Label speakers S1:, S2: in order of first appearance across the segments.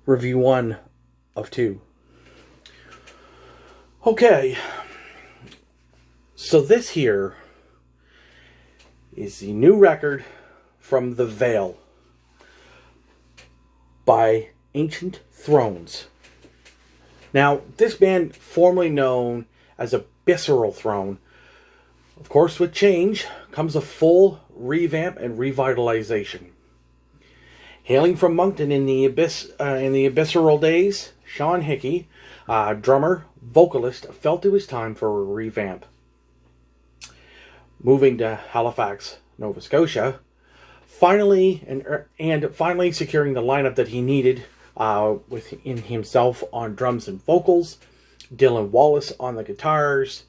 S1: Review 1 of 2. Okay, so this here is the new record from The Veil by Ancient Thrones. Now, this band, formerly known as Abyssal Throne, of course, with change comes a full revamp and revitalization. Hailing from Moncton in the Abyssal days, Sean Hickey, drummer, vocalist, felt it was time for a revamp. Moving to Halifax, Nova Scotia, finally securing the lineup that he needed, within himself on drums and vocals, Dylan Wallace on the guitars,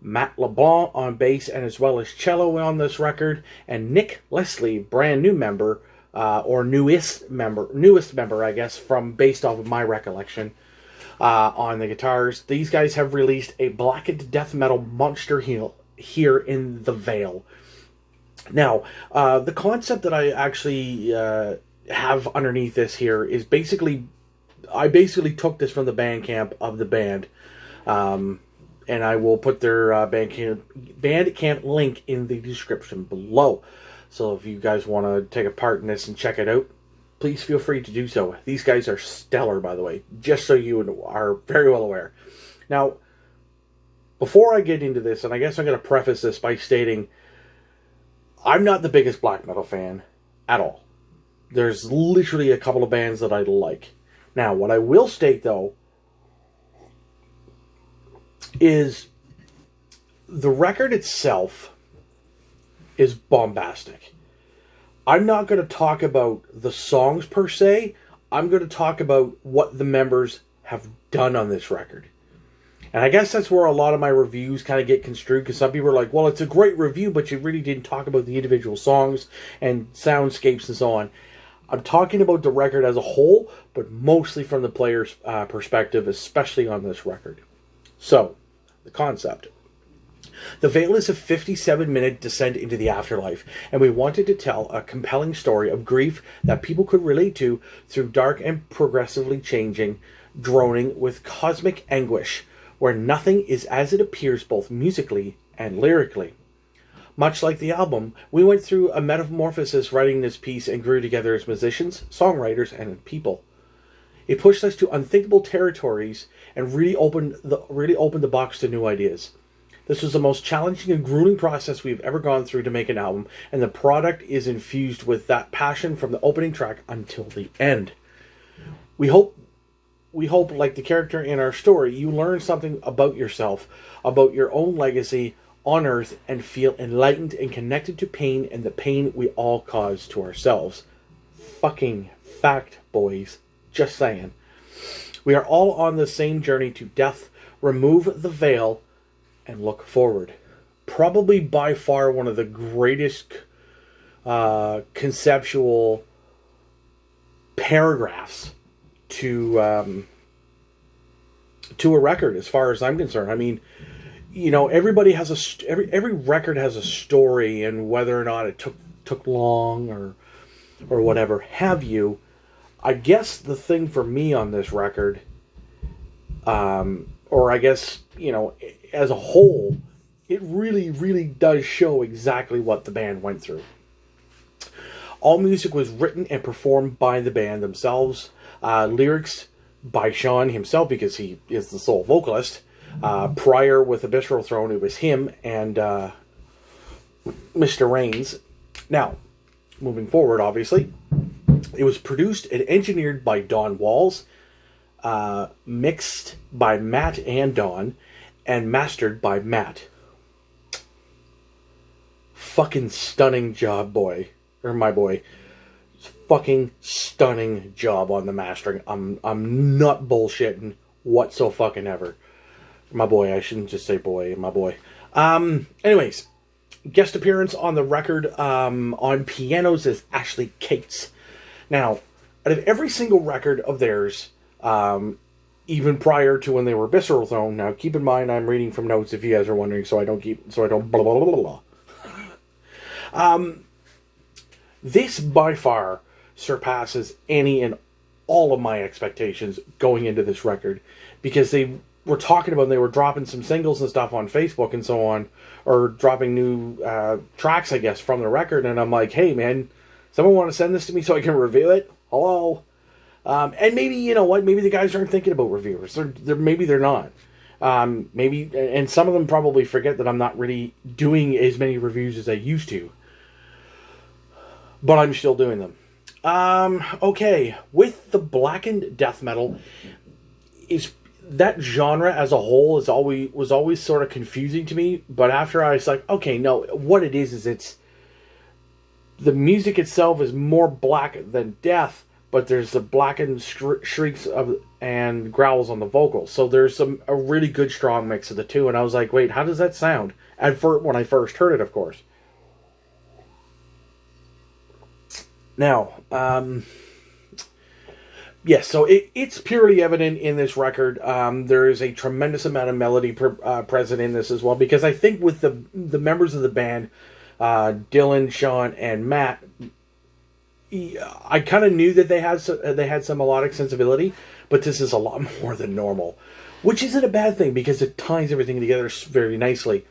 S1: Matt LeBlanc on bass and as well as cello on this record, and Nick Leslie, brand new member, or newest member, I guess, based off of my recollection, on the guitars. These guys have released a blackened death metal monster here in The Veil. Now, the concept that I actually have underneath this here is I basically took this from the Bandcamp of the band, and I will put their Bandcamp link in the description below. So if you guys want to take a part in this and check it out, please feel free to do so. These guys are stellar, by the way, just so you are very well aware. Now, before I get into this, and I guess I'm going to preface this by stating, I'm not the biggest black metal fan at all. There's literally a couple of bands that I like. Now, what I will state, though, is the record itself is bombastic. I'm not going to talk about the songs per se. I'm going to talk about what the members have done on this record. And I guess that's where a lot of my reviews kind of get construed, because some people are like, well, it's a great review, but you really didn't talk about the individual songs and soundscapes and so on. I'm talking about the record as a whole, but mostly from the player's perspective, especially on this record. So, the concept. The Veil is a 57-minute descent into the afterlife, and we wanted to tell a compelling story of grief that people could relate to through dark and progressively changing, droning with cosmic anguish, where nothing is as it appears both musically and lyrically. Much like the album, we went through a metamorphosis writing this piece and grew together as musicians, songwriters, and people. It pushed us to unthinkable territories and really opened the box to new ideas. This was the most challenging and grueling process we've ever gone through to make an album, and the product is infused with that passion from the opening track until the end. We hope, like the character in our story, you learn something about yourself, about your own legacy on Earth, and feel enlightened and connected to pain and the pain we all cause to ourselves. Fucking fact, boys. Just saying. We are all on the same journey to death. Remove the veil and look forward. Probably by far one of the greatest conceptual paragraphs to a record, as far as I'm concerned. I mean, you know, everybody has every record has a story, and whether or not it took long or whatever have you. I guess the thing for me on this record, or I guess, you know, as a whole, it really, really does show exactly what the band went through. All music was written and performed by the band themselves. Lyrics by Sean himself, because he is the sole vocalist. Prior with Abyssal Throne, it was him and Mr. Rains. Now, moving forward, obviously, it was produced and engineered by Don Walls, mixed by Matt and Don, and mastered by Matt. Fucking stunning job, my boy. Fucking stunning job on the mastering. I'm not bullshitting whatsoever. My boy, I shouldn't just say boy, my boy. Anyways, guest appearance on the record on pianos is Ashley Cates. Now, out of every single record of theirs, even prior to when they were Abyssal Throne, now keep in mind I'm reading from notes if you guys are wondering, so I don't blah blah blah blah blah. This by far surpasses any and all of my expectations going into this record, because they were talking about, they were dropping some singles and stuff on Facebook and so on, or dropping new tracks, I guess, from the record. And I'm like, hey, man, someone want to send this to me so I can review it? Hello? And maybe, you know what, maybe the guys aren't thinking about reviewers. Maybe they're not. Maybe, and some of them probably forget that I'm not really doing as many reviews as I used to. But I'm still doing them. Okay, with the blackened death metal, is that genre as a whole was always sort of confusing to me. But after I was like, okay, no, what it is it's the music itself is more black than death, but there's the blackened shrieks and growls on the vocals. So there's a really good strong mix of the two. And I was like, wait, how does that sound? When I first heard it, of course. Now, yes, so it's purely evident in this record. There is a tremendous amount of melody present in this as well, because I think with the members of the band, Dylan, Sean, and Matt, I kind of knew that they had some melodic sensibility, but this is a lot more than normal, which isn't a bad thing because it ties everything together very nicely.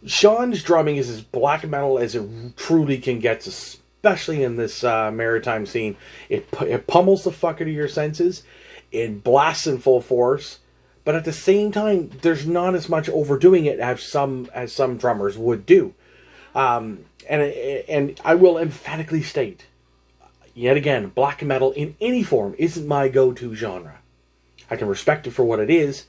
S1: Sean's drumming is as black metal as it truly can get, especially in this maritime scene. It pummels the fuck out of your senses. It blasts in full force, but at the same time, there's not as much overdoing it as some drummers would do. And I will emphatically state, yet again, black metal in any form isn't my go-to genre. I can respect it for what it is,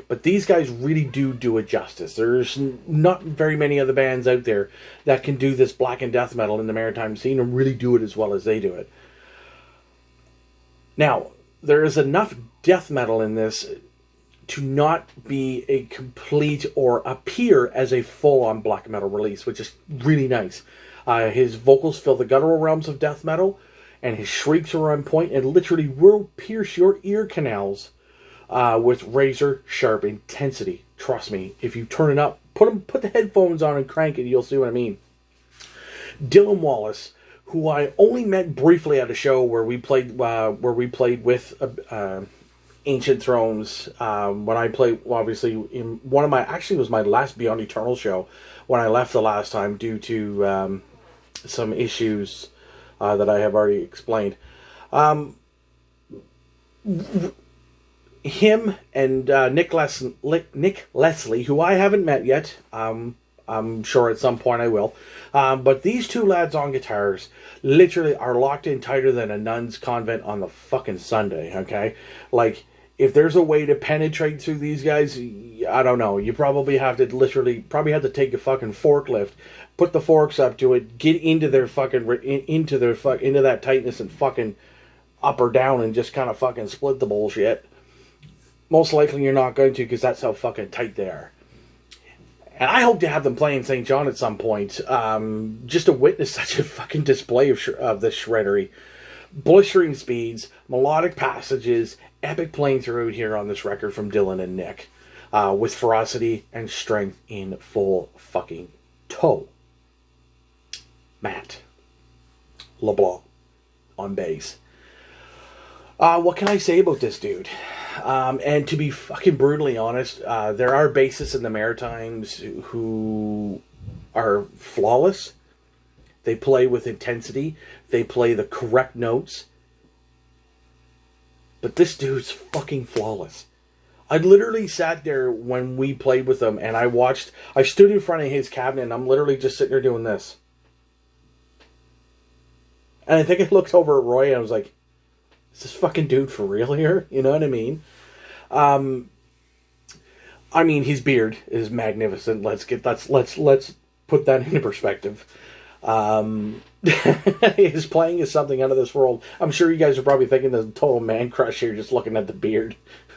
S1: but these guys really do it justice. There's not very many other bands out there that can do this black and death metal in the maritime scene and really do it as well as they do it. Now, there is enough death metal in this to not be a complete or appear as a full-on black metal release, which is really nice. His vocals fill the guttural realms of death metal, and his shrieks are on point and literally will pierce your ear canals with razor-sharp intensity. Trust me, if you turn it up, put the headphones on and crank it, you'll see what I mean. Dylan Wallace, who I only met briefly at a show where we played with Ancient Thrones, when I played, obviously, in one of actually it was my last Beyond Eternal show when I left the last time due to some issues that I have already explained. Him and Nick Leslie, who I haven't met yet, I'm sure at some point I will, but these two lads on guitars literally are locked in tighter than a nun's convent on the fucking Sunday, okay? Like, if there's a way to penetrate through these guys, I don't know. You probably have to take a fucking forklift, put the forks up to it, get into their fucking into that tightness and fucking up or down and just kind of fucking split the bullshit. Most likely you're not going to, because that's how fucking tight they are. And I hope to have them play in St. John at some point, just to witness such a fucking display of the shreddery. Blistering speeds, melodic passages, epic playing throughout here on this record from Dylan and Nick, with ferocity and strength in full fucking tow. Matt LeBlanc on bass. What can I say about this dude? And to be fucking brutally honest, there are bassists in the Maritimes who are flawless. They play with intensity. They play the correct notes. But this dude's fucking flawless. I literally sat there when we played with him and I stood in front of his cabinet and I'm literally just sitting there doing this. And I think I looked over at Roy and I was like, is this fucking dude for real here? You know what I mean? I mean, his beard is magnificent. Let's put that into perspective. His playing is something out of this world. I'm sure you guys are probably thinking the total man crush here just looking at the beard.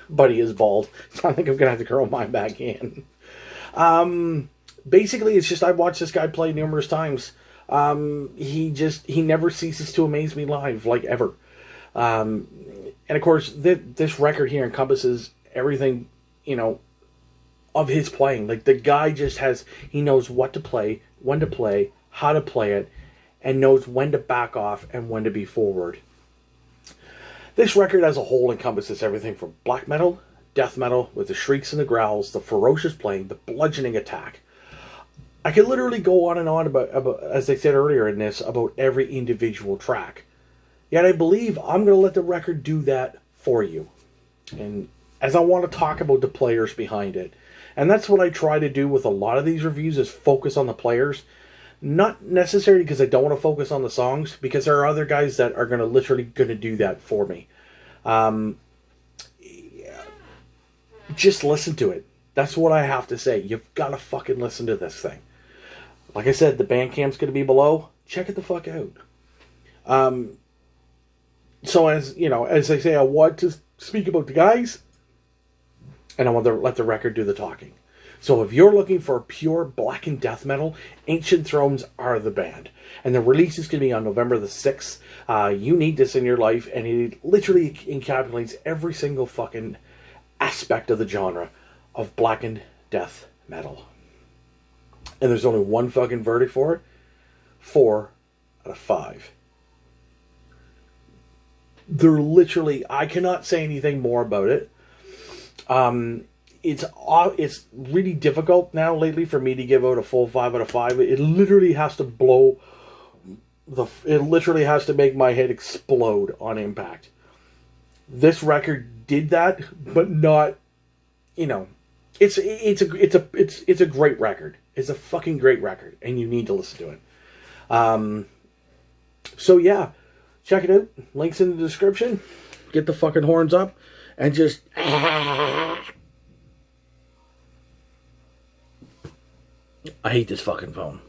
S1: But he is bald, so I think I'm gonna have to grow mine back in. Basically, it's just I've watched this guy play numerous times. He never ceases to amaze me live, like ever. And of course, this record here encompasses everything, you know, of his playing. Like, the guy just he knows what to play, when to play, how to play it, and knows when to back off and when to be forward. This record as a whole encompasses everything from black metal, death metal, with the shrieks and the growls, the ferocious playing, the bludgeoning attack. I could literally go on and on about, as I said earlier in this, about every individual track. Yet I believe I'm going to let the record do that for you. And as I want to talk about the players behind it. And that's what I try to do with a lot of these reviews, is focus on the players. Not necessarily because I don't want to focus on the songs, because there are other guys that are literally going to do that for me. Just listen to it. That's what I have to say. You've got to fucking listen to this thing. Like I said, the Bandcamp's going to be below. Check it the fuck out. So as you know, as I say, I want to speak about the guys, and I want to let the record do the talking. So if you're looking for pure black and death metal, Ancient Thrones are the band. And the release is going to be on November the 6th. You need this in your life, and it literally encapsulates every single fucking aspect of the genre of black and death metal. And there's only one fucking verdict for it. 4 out of 5. They're literally, I cannot say anything more about it. It's really difficult now lately for me to give out a full 5 out of 5. It literally has to it literally has to make my head explode on impact. This record did that, but not, it's a great record. It's a fucking great record, and you need to listen to it. So yeah, check it out. Links in the description. Get the fucking horns up, and just. I hate this fucking phone.